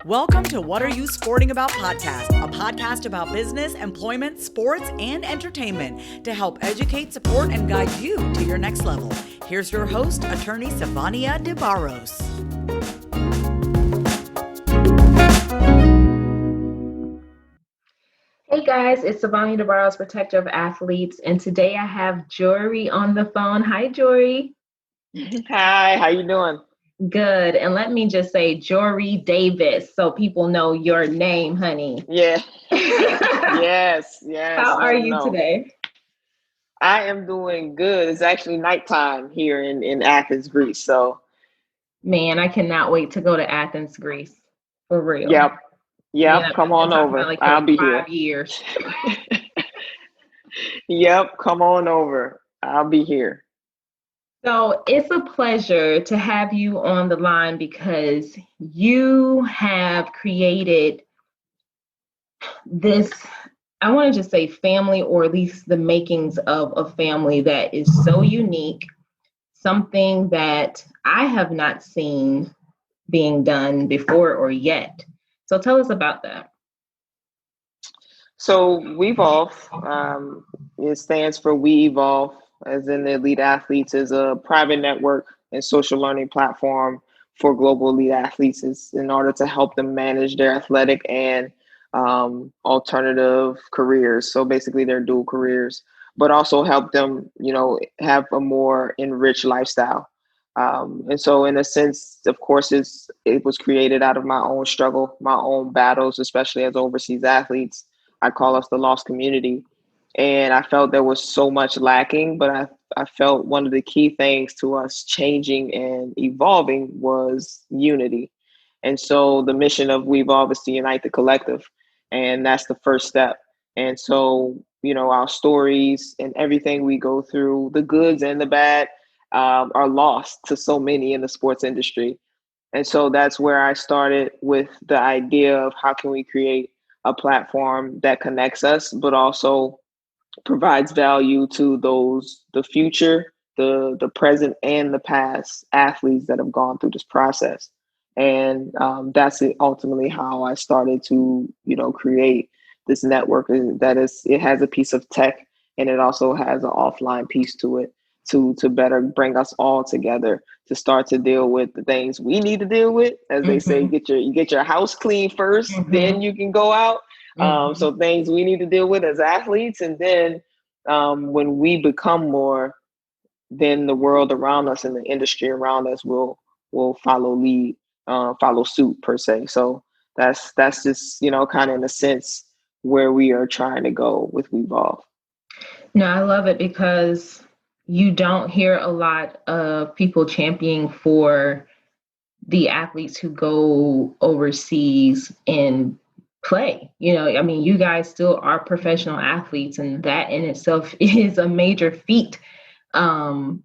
Welcome to What Are You Sporting About podcast, a podcast about business, employment, sports, and entertainment to help educate, support, and guide you to your next level. Here's your host, attorney Sivonnia DeBarros. Hey guys, it's Sivonnia DeBarros, protector of athletes, and today I have Jori on the phone. Hi, Jori. Hi, how you doing? Good. And let me just say Jori Davis so people know your name, honey. Yeah. yes. How are you today? I am doing good. It's actually nighttime here in Athens, Greece. So, man, I cannot wait to go to Athens, Greece. For real. Yep. Come on over. Like I'll be 5 here. years. Yep. Come on over. I'll be here. So it's a pleasure to have you on the line because you have created this, I want to just say family, or at least the makings of a family that is so unique, something that I have not seen being done before or yet. So tell us about that. So WeVolv, it stands for WeVolv, as in the elite athletes, is a private network and social learning platform for global elite athletes in order to help them manage their athletic and alternative careers. So basically their dual careers, but also help them, have a more enriched lifestyle. And so in a sense, of course, it was created out of my own struggle, my own battles, especially as overseas athletes. I call us the lost community. And I felt there was so much lacking, but I felt one of the key things to us changing and evolving was unity. And so the mission of WeVolv is to unite the collective. And that's the first step. And so, our stories and everything we go through, the goods and the bad, are lost to so many in the sports industry. And so that's where I started with the idea of how can we create a platform that connects us, but also provides value to the future, the present, and the past athletes that have gone through this process. And that's ultimately how I started to, create this network. It has a piece of tech, and it also has an offline piece to it to better bring us all together to start to deal with the things we need to deal with. As they say, get your house clean first, then you can go out. So things we need to deal with as athletes, and then when we become more, then the world around us and the industry around us will follow suit per se. So that's just kind of in a sense where we are trying to go with WeVolv. No, I love it because you don't hear a lot of people championing for the athletes who go overseas and play. You guys still are professional athletes, and that in itself is a major feat. It's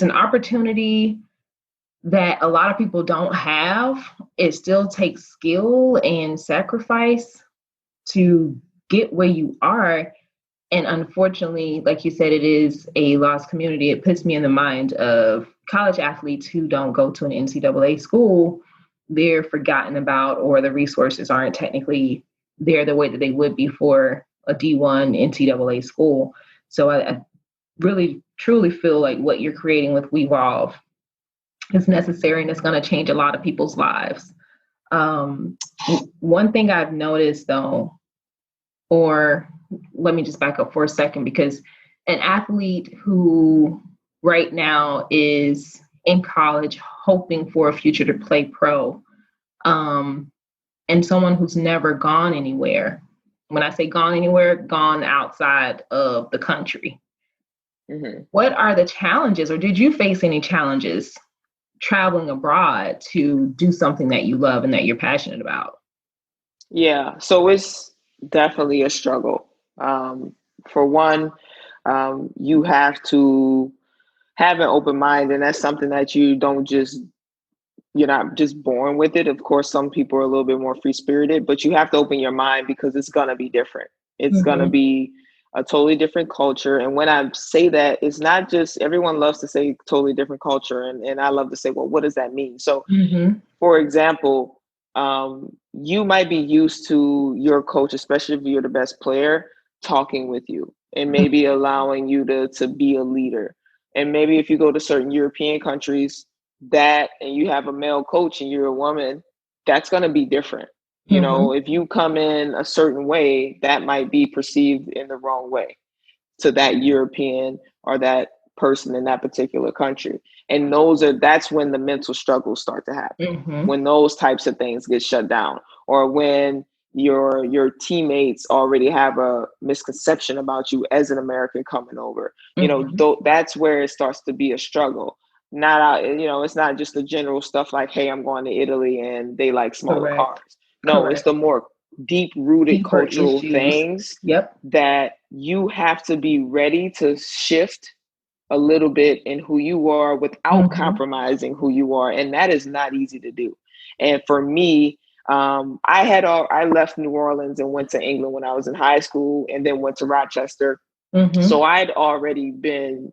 an opportunity that a lot of people don't have. It still takes skill and sacrifice to get where you are. And unfortunately, like you said, it is a lost community. It puts me in the mind of college athletes who don't go to an NCAA school. They're forgotten about, or the resources aren't technically there the way that they would be for a D1 NCAA school. So I really, truly feel like what you're creating with WeVolv is necessary, and it's going to change a lot of people's lives. One thing I've noticed, though, or let me just back up for a second, because an athlete who right now is in college hoping for a future to play pro, and someone who's never gone anywhere. When I say gone anywhere, gone outside of the country. What are the challenges, or did you face any challenges traveling abroad to do something that you love and that you're passionate about? Yeah, so it's definitely a struggle. For one, you have to have an open mind, and that's something that you're not just born with it. Of course, some people are a little bit more free spirited, but you have to open your mind because it's going to be different. It's going to be a totally different culture. And when I say that, it's not just, everyone loves to say totally different culture. And I love to say, well, what does that mean? So for example, you might be used to your coach, especially if you're the best player, talking with you and maybe allowing you to be a leader. And maybe if you go to certain European countries and you have a male coach and you're a woman, that's going to be different. You know, if you come in a certain way, that might be perceived in the wrong way to that European or that person in that particular country. And that's when the mental struggles start to happen, when those types of things get shut down, or when your teammates already have a misconception about you as an American coming over. You know, that's where it starts to be a struggle. It's not just the general stuff like, hey, I'm going to Italy and they like smaller cars. No, it's the more deep-rooted cultural things that you have to be ready to shift a little bit in who you are without compromising who you are. And that is not easy to do. And for me, I left New Orleans and went to England when I was in high school and then went to Rochester. So I'd already been,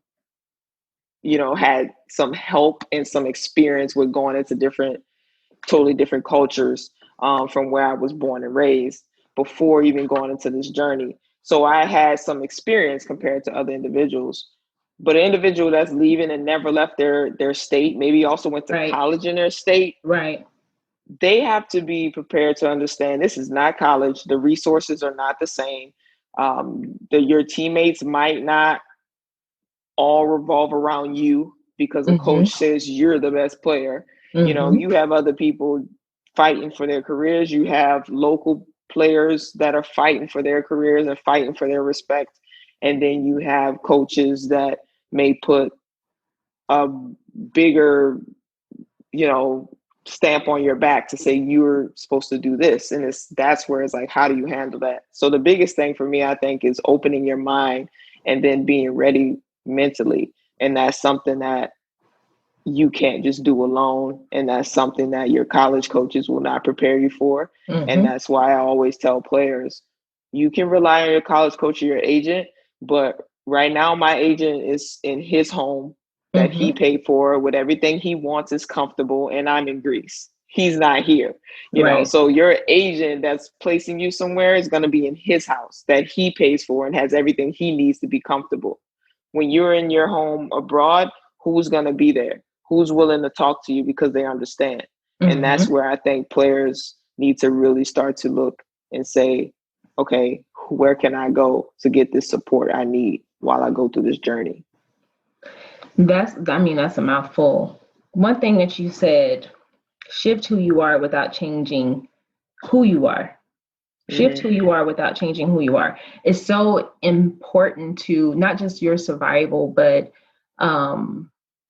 had some help and some experience with going into totally different cultures from where I was born and raised before even going into this journey. So I had some experience compared to other individuals. But an individual that's leaving and never left their state, maybe also went to college in their state, they have to be prepared to understand this is not college. The resources are not the same. Your teammates might not all revolve around you because a coach says you're the best player. You have other people fighting for their careers. You have local players that are fighting for their careers and fighting for their respect. And then you have coaches that may put a bigger, stamp on your back to say you're supposed to do this. And that's where it's like, how do you handle that? So the biggest thing for me, I think, is opening your mind and then being ready mentally. And that's something that you can't just do alone. And that's something that your college coaches will not prepare you for. And that's why I always tell players, you can rely on your college coach or your agent, but right now my agent is in his home that he paid for with everything he wants is comfortable, and I'm in Greece. He's not here, you know? So your agent that's placing you somewhere is going to be in his house that he pays for and has everything he needs to be comfortable. When you're in your home abroad, who's going to be there? Who's willing to talk to you because they understand? And that's where I think players need to really start to look and say, okay, where can I go to get this support I need while I go through this journey? That's a mouthful. One thing that you said, shift who you are without changing who you are. Shift who you are without changing who you are. It's so important to not just your survival, but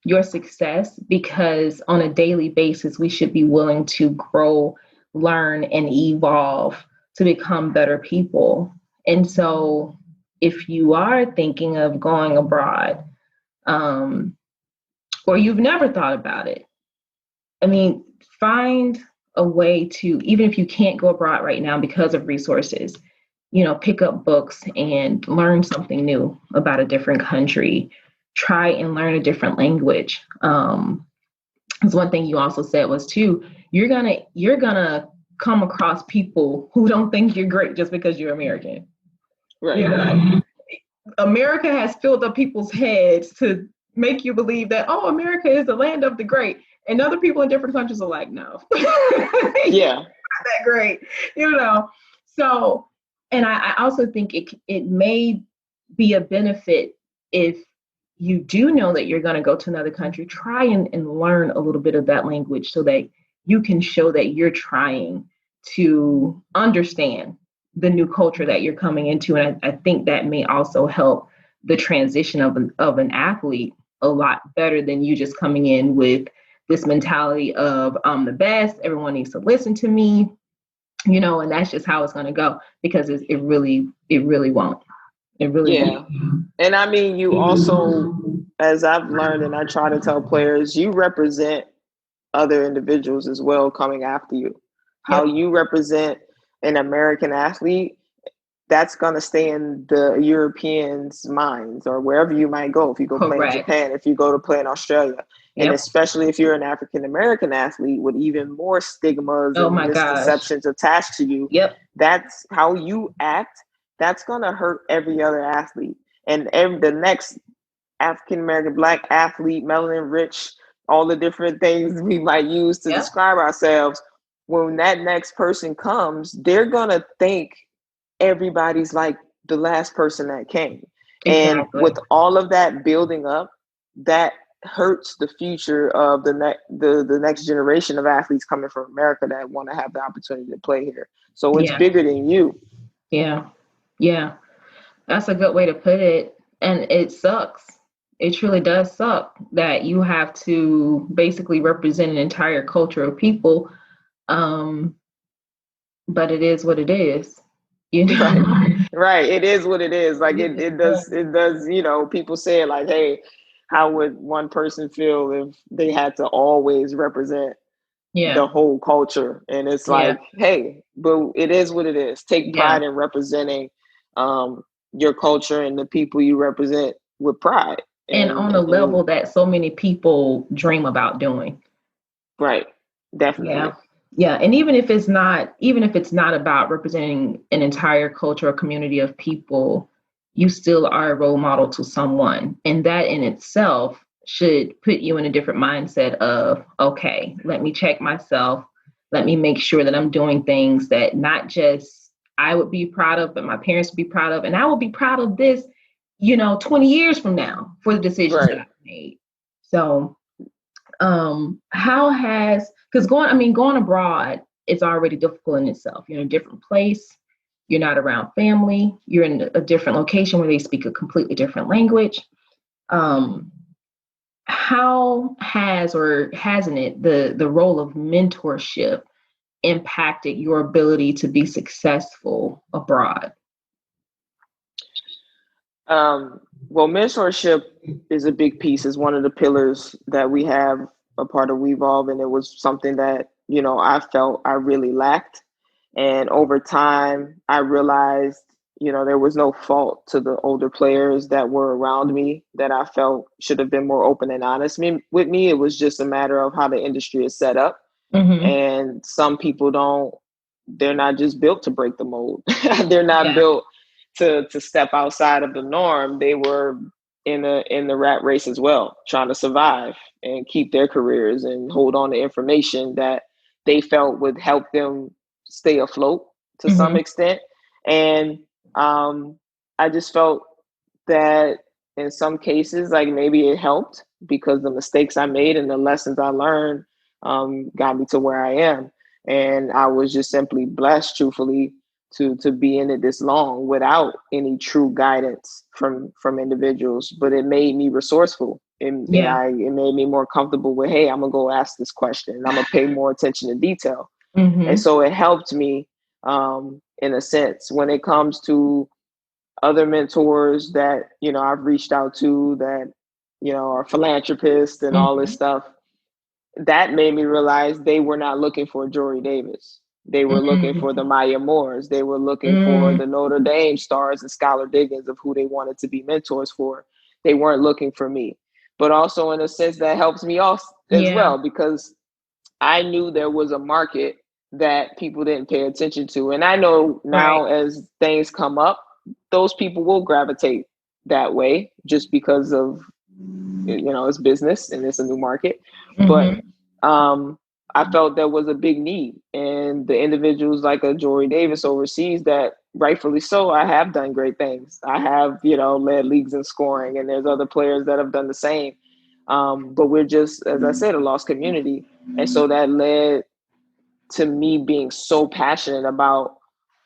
your success, because on a daily basis, we should be willing to grow, learn, and evolve to become better people. And so if you are thinking of going abroad, or you've never thought about it, find a way to, even if you can't go abroad right now because of resources, pick up books and learn something new about a different country. Try and learn a different language. Because one thing you also said was too, you're gonna come across people who don't think you're great just because you're American. Right. America has filled up people's heads to make you believe that, oh, America is the land of the great. And other people in different countries are like, no. Yeah. Not that great. So, and I also think it may be a benefit if you do know that you're going to go to another country, try and learn a little bit of that language so that you can show that you're trying to understand the new culture that you're coming into. And I think that may also help the transition of an athlete a lot better than you just coming in with this mentality of I'm the best, everyone needs to listen to me, and that's just how it's going to go, because it really won't. It really won't. And you also, as I've learned, and I try to tell players, you represent other individuals as well coming after you. How you represent an American athlete, that's going to stay in the Europeans' minds, or wherever you might go. If you go play in Japan, if you go to play in Australia, and especially if you're an African American athlete with even more stigmas and misconceptions attached to you, that's how you act. That's going to hurt every other athlete. And the next African American, Black athlete, melanin rich, all the different things we might use to describe ourselves, when that next person comes, they're going to think everybody's like the last person that came. And with all of that building up, that hurts the future of the next generation of athletes coming from America that want to have the opportunity to play here. So it's bigger than you. Yeah. That's a good way to put it. And it sucks. It truly does suck that you have to basically represent an entire culture of people. But it is what it is. You know? Right. It is what it is. Like it does, you know, people say it like, hey, how would one person feel if they had to always represent the whole culture? And it's like, hey, but it is what it is. Take pride in representing your culture and the people you represent with pride. And on a level that so many people dream about doing. Right. Definitely. Yeah. And even if it's not about representing an entire culture or community of people, you still are a role model to someone. And that in itself should put you in a different mindset of, okay, let me check myself. Let me make sure that I'm doing things that not just I would be proud of, but my parents would be proud of. And I will be proud of this, 20 years from now for the decisions that I've made. So because going abroad is already difficult in itself. You're in a different place. You're not around family. You're in a different location where they speak a completely different language. How has or hasn't it, the role of mentorship impacted your ability to be successful abroad? Well, mentorship is a big piece, is one of the pillars that we have a part of WeVolv, and it was something that, I felt I really lacked. And over time, I realized, there was no fault to the older players that were around me that I felt should have been more open and honest with me. It was just a matter of how the industry is set up. Mm-hmm. And some people they're not just built to break the mold. They're not built to step outside of the norm. They were in the rat race as well, trying to survive and keep their careers and hold on to information that they felt would help them stay afloat to some extent. And I just felt that in some cases, like maybe it helped because the mistakes I made and the lessons I learned got me to where I am. And I was just simply blessed, truthfully, to be in it this long without any true guidance from individuals. But it made me resourceful. It made me more comfortable with, hey, I'm gonna go ask this question and I'm gonna pay more attention to detail. And so it helped me in a sense when it comes to other mentors that, I've reached out to that, are philanthropists and all this stuff. That made me realize they were not looking for Jori Davis. They were looking for the Maya Moores. They were looking for the Notre Dame stars and Skylar Diggins of who they wanted to be mentors for. They weren't looking for me. But also in a sense that helps me off as well, because I knew there was a market that people didn't pay attention to. And I know now as things come up, those people will gravitate that way just because of, it's business and it's a new market. But I felt there was a big need, and the individuals like a Jori Davis overseas that rightfully so, I have done great things. I have, led leagues in scoring, and there's other players that have done the same. But we're just, as I said, a lost community. And so that led to me being so passionate about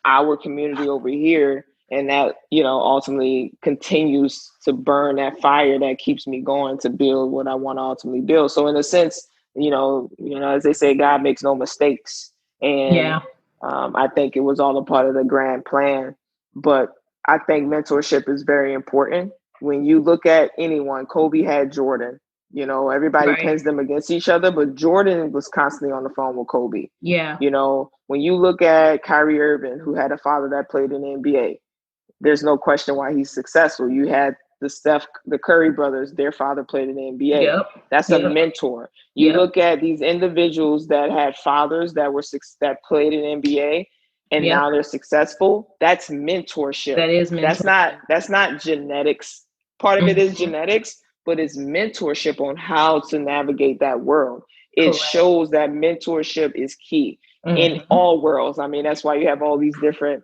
our community over here. And that, ultimately continues to burn that fire that keeps me going to build what I want to ultimately build. So in a sense, as they say, God makes no mistakes. And I think it was all a part of the grand plan. But I think mentorship is very important. When you look at anyone, Kobe had Jordan. Everybody pins them against each other, but Jordan was constantly on the phone with Kobe. Yeah. When you look at Kyrie Irving, who had a father that played in the NBA, there's no question why he's successful. You had the Curry brothers, their father played in the NBA. Yep. That's a mentor. You look at these individuals that had fathers that played in NBA and now they're successful. That's mentorship. That is mentorship. That's not genetics. Part of it is genetics, but it's mentorship on how to navigate that world. It shows that mentorship is key in all worlds. I mean, that's why you have all these different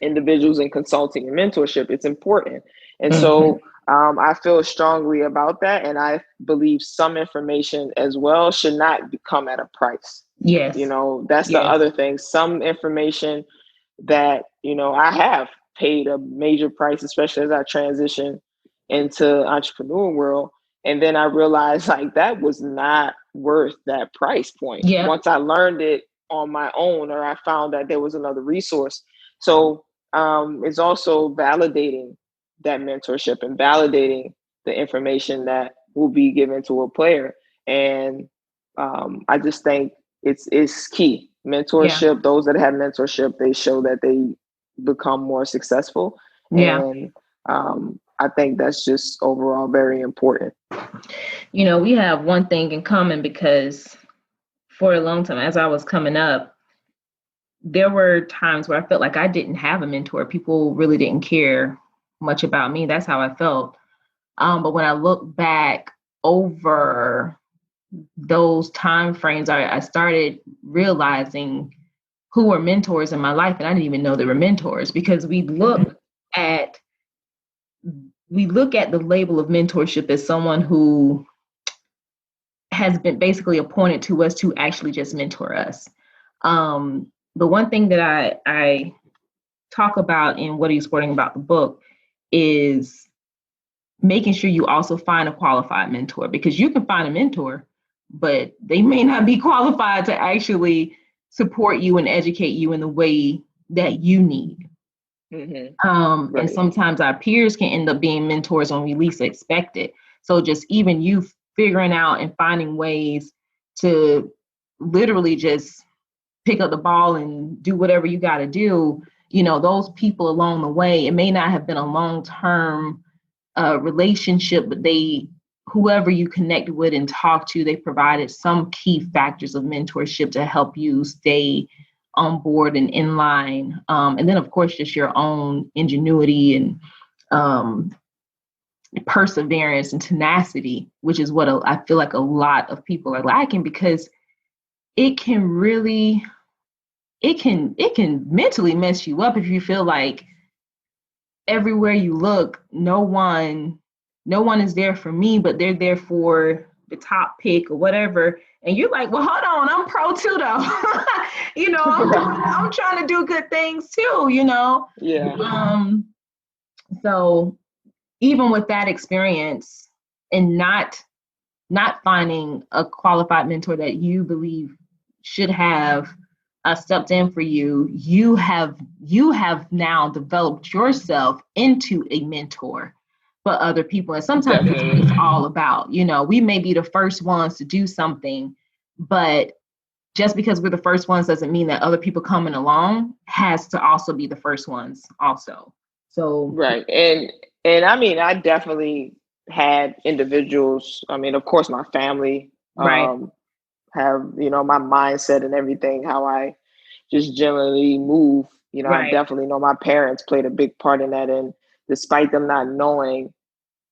individuals in consulting and mentorship. It's important. And so I feel strongly about that. And I believe some information as well should not come at a price. Yes. You know, that's the other thing. Some information that, you know, I have paid a major price, especially as I transition into entrepreneur world. And then I realized like that was not worth that price point. Once I learned it on my own, or I found that there was another resource. So it's also validating that mentorship and validating the information that will be given to a player. And I just think it's key. Mentorship, those that have mentorship, they show that they become more successful. And I think that's just overall very important. You know, we have one thing in common, because for a long time, as I was coming up, there were times where I felt like I didn't have a mentor. People really didn't care much about me. That's how I felt. But when I look back over those time frames, I started realizing who were mentors in my life, and I didn't even know they were mentors, because we look at the label of mentorship as someone who has been basically appointed to us to actually just mentor us. The one thing that I talk about in What Are You Sporting About, the book, is making sure you also find a qualified mentor, because you can find a mentor, but they may not be qualified to actually support you and educate you in the way that you need. And sometimes our peers can end up being mentors when we least expect it. So just even you figuring out and finding ways to literally just pick up the ball and do whatever you got to do, you know, those people along the way, it may not have been a long-term relationship, but whoever you connected with and talked to, they provided some key factors of mentorship to help you stay on board and in line. And then, of course, just your own ingenuity and perseverance and tenacity, which is what I feel like a lot of people are lacking, because it can mentally mess you up if you feel like everywhere you look, no one is there for me, but they're there for the top pick or whatever. And you're like, well, hold on, I'm pro too though. You know, I'm trying to do good things too, you know? So even with that experience and not finding a qualified mentor that you believe should have stepped in for you, you have now developed yourself into a mentor for other people. And sometimes that's what it's all about. You know, we may be the first ones to do something, but just because we're the first ones doesn't mean that other people coming along has to also be the first ones also. So right. And I mean, I definitely had individuals, I mean, of course, my family have, you know, my mindset and everything, how I just generally move. You know, I definitely know my parents played a big part in that. And despite them not knowing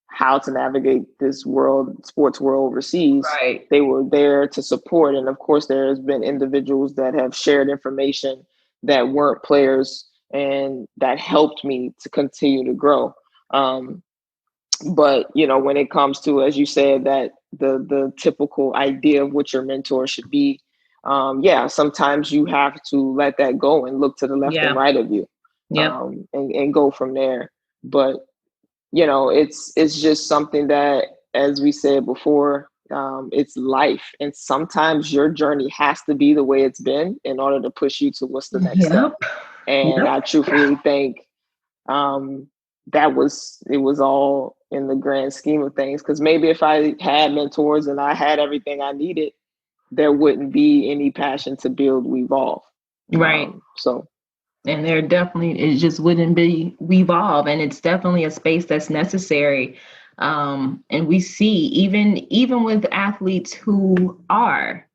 how to navigate this sports world overseas, they were there to support. And of course, there has been individuals that have shared information that weren't players and that helped me to continue to grow. But, you know, when it comes to, as you said, that the typical idea of what your mentor should be, sometimes you have to let that go and look to the left and right of you, and go from there. But, you know, it's just something that, as we said before, it's life. And sometimes your journey has to be the way it's been in order to push you to what's the next step. And I truthfully think it was all in the grand scheme of things. Because maybe if I had mentors and I had everything I needed, there wouldn't be any passion to build WeVolv. Right. So And there definitely, it just wouldn't be WeVolv, and it's definitely a space that's necessary. And we see even with athletes who are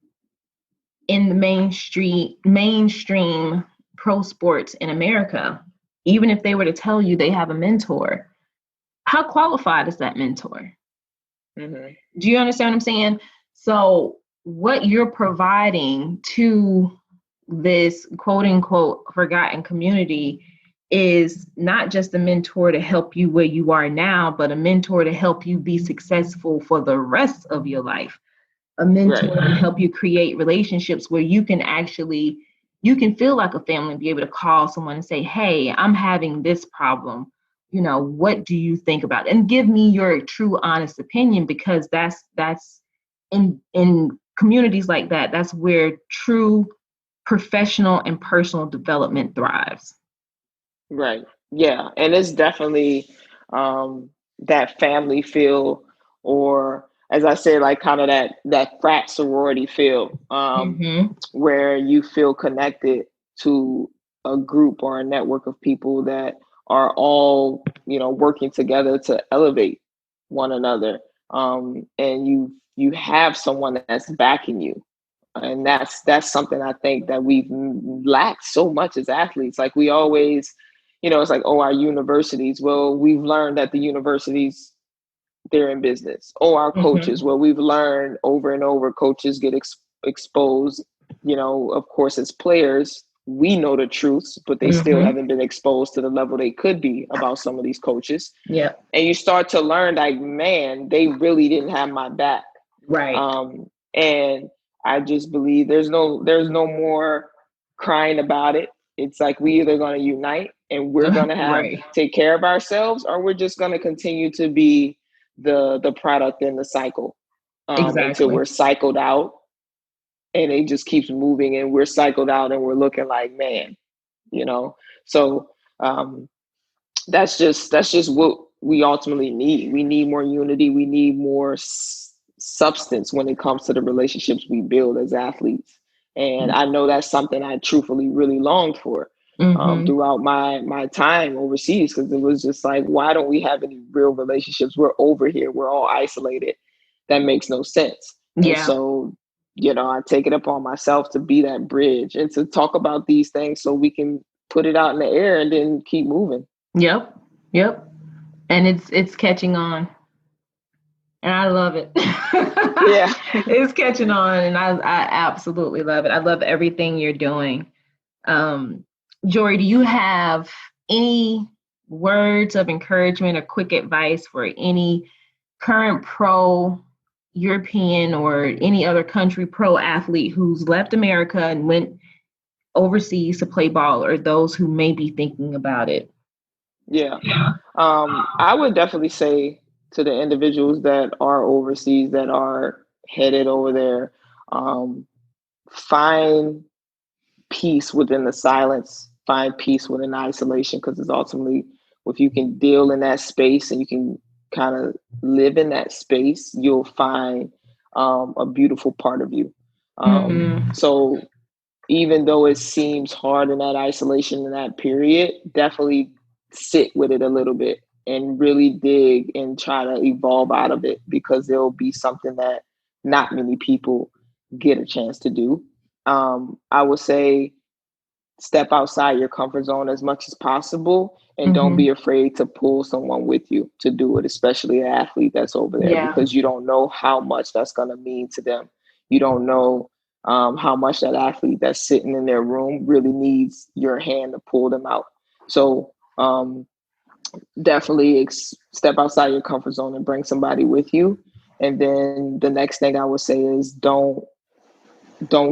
in the mainstream pro sports in America, even if they were to tell you they have a mentor, how qualified is that mentor? Mm-hmm. Do you understand what I'm saying? So what you're providing to this quote unquote forgotten community is not just a mentor to help you where you are now, but a mentor to help you be successful for the rest of your life. A mentor to help you create relationships where you can feel like a family and be able to call someone and say, hey, I'm having this problem. What do you think about it? And give me your true, honest opinion, because that's in communities like that, that's where true professional and personal development thrives. Right. Yeah. And it's definitely that family feel, or as I said, like kind of that frat sorority feel, where you feel connected to a group or a network of people that are all, working together to elevate one another. And you have someone that's backing you. And that's something I think that we've lacked so much as athletes. Like we always, it's like, oh, our universities. Well, we've learned that the universities, they're in business. Oh, our coaches. Well, we've learned over and over, coaches get exposed. Of course, as players, we know the truths, but they still haven't been exposed to the level they could be about some of these coaches. Yeah. And you start to learn, like, man, they really didn't have my back. Right. And I just believe there's no more crying about it. It's like we either going to unite and we're going to take care of ourselves, or we're just going to continue to be the product in the cycle until we're cycled out, and it just keeps moving and we're cycled out and we're looking like, man, So that's just what we ultimately need. We need more unity. We need more substance when it comes to the relationships we build as athletes. And I know that's something I truthfully really longed for throughout my time overseas, because it was just like, why don't we have any real relationships? We're over here. We're all isolated. That makes no sense. And so, I take it upon myself to be that bridge and to talk about these things so we can put it out in the air and then keep moving. Yep. And it's catching on. And I love it. Yeah. It's catching on, and I absolutely love it. I love everything you're doing. Jori, do you have any words of encouragement or quick advice for any current pro European or any other country pro athlete who's left America and went overseas to play ball, or those who may be thinking about it? Yeah. I would definitely say to the individuals that are overseas, that are headed over there, find peace within the silence, find peace within the isolation, because it's ultimately, if you can deal in that space and you can kind of live in that space, you'll find a beautiful part of you. So even though it seems hard in that isolation in that period, definitely sit with it a little bit and really dig and try to evolve out of it, because there'll be something that not many people get a chance to do. I would say step outside your comfort zone as much as possible, and don't be afraid to pull someone with you to do it, especially an athlete that's over there, because you don't know how much that's going to mean to them. You don't know how much that athlete that's sitting in their room really needs your hand to pull them out. So definitely step outside your comfort zone and bring somebody with you. And then the next thing I would say is don't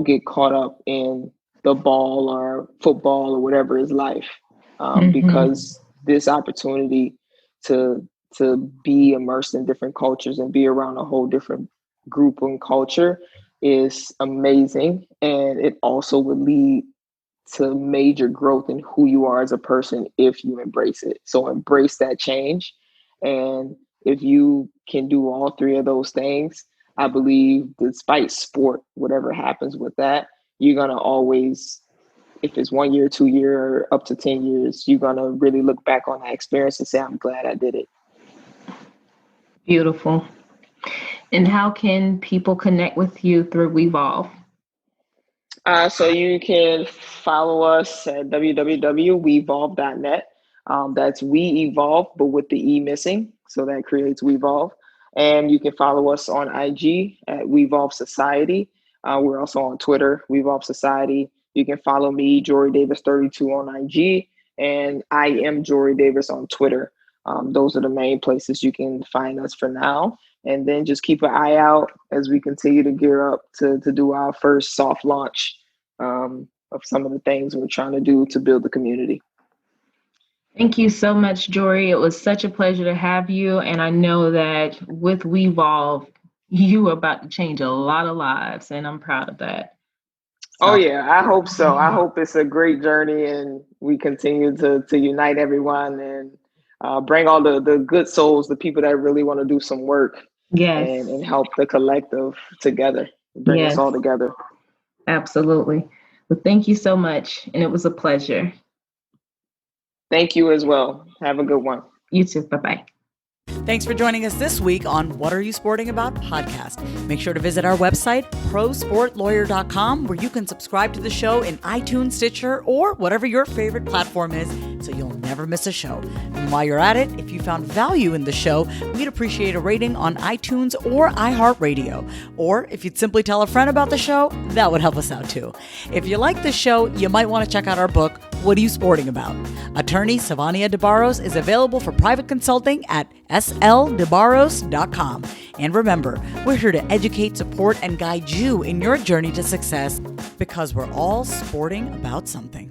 get caught up in the ball or football or whatever is life, because this opportunity to be immersed in different cultures and be around a whole different group and culture is amazing, and it also would lead to major growth in who you are as a person if you embrace it. So embrace that change, and if you can do all three of those things, I believe despite sport, whatever happens with that, you're going to always if it's 1 year, 2 year, or up to 10 years, you're going to really look back on that experience and say, I'm glad I did it. Beautiful. And how can people connect with you through WeVolv? So you can follow us at www.wevolv.net. That's We Evolve, but with the E missing. So that creates WeVolv. And you can follow us on IG at WeVolv Society. We're also on Twitter, WeVolv Society. You can follow me, Jori Davis 32 on IG, and I am Jori Davis on Twitter. Those are the main places you can find us for now. And then just keep an eye out as we continue to gear up to do our first soft launch of some of the things we're trying to do to build the community. Thank you so much, Jori. It was such a pleasure to have you. And I know that with WeVolv, you are about to change a lot of lives, and I'm proud of that. Oh, yeah, I hope so. I hope it's a great journey and we continue to unite everyone and bring all the good souls, the people that really want to do some work. Yes. And help the collective together, bring us all together. Absolutely. Well, thank you so much. And it was a pleasure. Thank you as well. Have a good one. You too. Bye-bye. Thanks for joining us this week on What Are You Sporting About podcast. Make sure to visit our website, prosportlawyer.com, where you can subscribe to the show in iTunes, Stitcher, or whatever your favorite platform is, so you'll never miss a show. And while you're at it, if you found value in the show, we'd appreciate a rating on iTunes or iHeartRadio. Or if you'd simply tell a friend about the show, that would help us out too. If you like the show, you might want to check out our book, What Are You Sporting About? Attorney Sivonnia DeBarros is available for private consulting at sldebarros.com. And remember, we're here to educate, support, and guide you in your journey to success, because we're all sporting about something.